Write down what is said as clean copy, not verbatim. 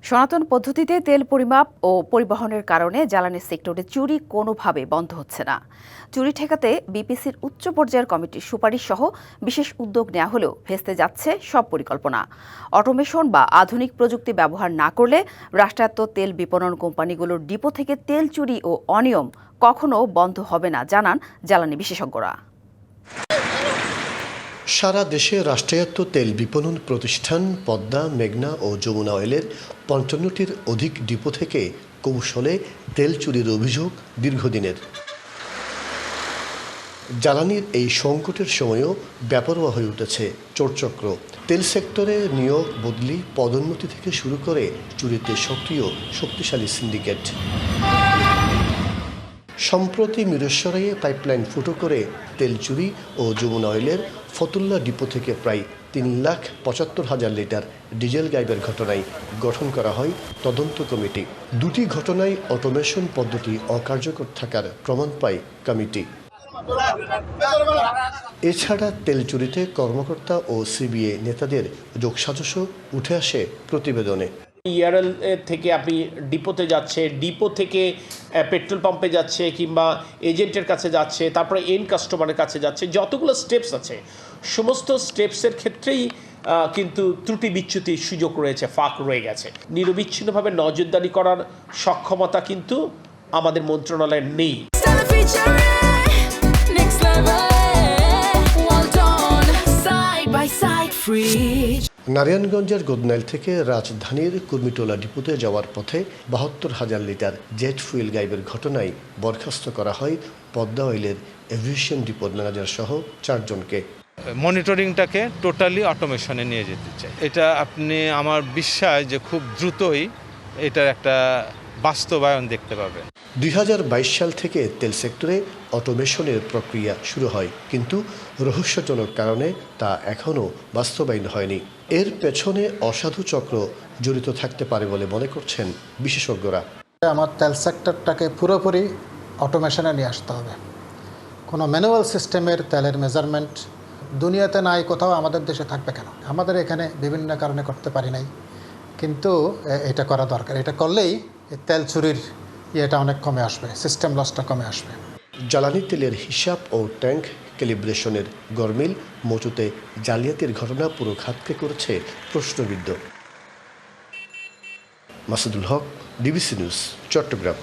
সনাতন পদ্ধতিতে তেল পরিমাপ ও পরিবহনের কারণে জ্বালানি সেক্টরে চুরি কোনোভাবে বন্ধ হচ্ছে না। চুরি ঠেকাতে বিপিসির উচ্চ পর্যায়ের কমিটির সুপারিশ সহ বিশেষ উদ্যোগ নেওয়া হলেও ভেস্তে যাচ্ছে সব পরিকল্পনা। অটোমেশন বা আধুনিক প্রযুক্তি ব্যবহার না করলে রাষ্ট্রায়ত্ত তেল বিপণন কোম্পানিগুলোর ডিপো থেকে তেল চুরি ও অনিয়ম কখনো বন্ধ হবে না জানান জ্বালানি বিশেষজ্ঞরা। সারা দেশে রাষ্ট্রায়ত্ত তেল বিপণন প্রতিষ্ঠান পদ্মা, মেঘনা ও যমুনা অয়েলের ৫৫টির অধিক ডিপো থেকে কৌশলে তেল চুরির অভিযোগ দীর্ঘদিনের। জ্বালানির এই সংকটের সময়ও বেপরোয়া হয়ে উঠেছে চোরচক্র। তেল সেক্টরে নিয়োগ, বদলি, পদোন্নতি থেকে শুরু করে চুরিতে সক্রিয় শক্তিশালী সিন্ডিকেট। সম্প্রতি মিরসরাইয়ে পাইপলাইন ফুটো করে তেল চুরি ও যমুনা অয়েলের ফতুল্লা ডিপো থেকে প্রায় ৩,৭৫,০০০ লিটার ডিজেল গায়েবের ঘটনায় গঠন করা হয় তদন্ত কমিটি। দুটি ঘটনায় অটোমেশন পদ্ধতি অকার্যকর থাকার প্রমাণ পায় কমিটি। এছাড়া তেল চুরিতে কর্মকর্তা ও সিবিএ নেতাদের যোগসাজশও উঠে আসে প্রতিবেদনে। ইআরএল থেকে আপনি ডিপোতে যাচ্ছে, ডিপো থেকে পেট্রোল পাম্পে যাচ্ছে কিংবা এজেন্টের কাছে যাচ্ছে, তারপরে এন্ড কাস্টমারের কাছে যাচ্ছে, যতগুলো স্টেপস আছে সমস্ত স্টেপসের ক্ষেত্রেই কিন্তু ত্রুটি বিচ্যুতির সুযোগ রয়েছে, ফাঁক রয়ে গেছে। নিরবিচ্ছিন্নভাবে নজরদারি করার সক্ষমতা কিন্তু আমাদের মন্ত্রণালয়ের নেই। নারায়ণগঞ্জের গোদনাইল থেকে রাজধানীর কুর্মিটোলা ডিপোতে যাওয়ার পথে ৭২,০০০ লিটার জেট ফুয়েল গায়েবের ঘটনায় বরখাস্ত করা হয় পদ্মা অয়েলের এভিয়েশন ডিপোর ম্যানেজার সহ ৪ জনকে। মনিটরিংটাকে টোটালি অটোমেশনে নিয়ে যেতে চাই। এটা আমার বিশ্বাস যে খুব দ্রুতই এটার একটা বাস্তবায়ন দেখতে পাবে। ২০২২ সাল থেকে তেল সেক্টরে অটোমেশনের প্রক্রিয়া শুরু হয়, কিন্তু রহস্যজনক কারণে তা এখনও বাস্তবায়ন হয়নি। এর পেছনে অসাধু চক্র জড়িত থাকতে পারে বলে মনে করছেন বিশেষজ্ঞরা। আমার তেল সেক্টরটাকে পুরোপুরি অটোমেশনে নিয়ে আসতে হবে। কোনো ম্যানুয়াল সিস্টেমের তেলের মেজারমেন্ট দুনিয়াতে নাই, কোথাও আমাদের দেশে থাকবে কেন? আমাদের এখানে বিভিন্ন কারণে করতে পারি নাই, কিন্তু এটা করা দরকার। এটা করলেই তেল চুরির ইয়েটা অনেক কমে আসবে, সিস্টেম লসটা কমে আসবে। জ্বালানি তেলের হিসাব ও ট্যাঙ্ক ক্যালিব্রেশনের গরমিল মজুতে জালিয়াতির ঘটনা পুরো খাতকে করেছে প্রশ্নবিদ্ধ। মাসুদুল হক, ডিবিসি নিউজ, চট্টগ্রাম।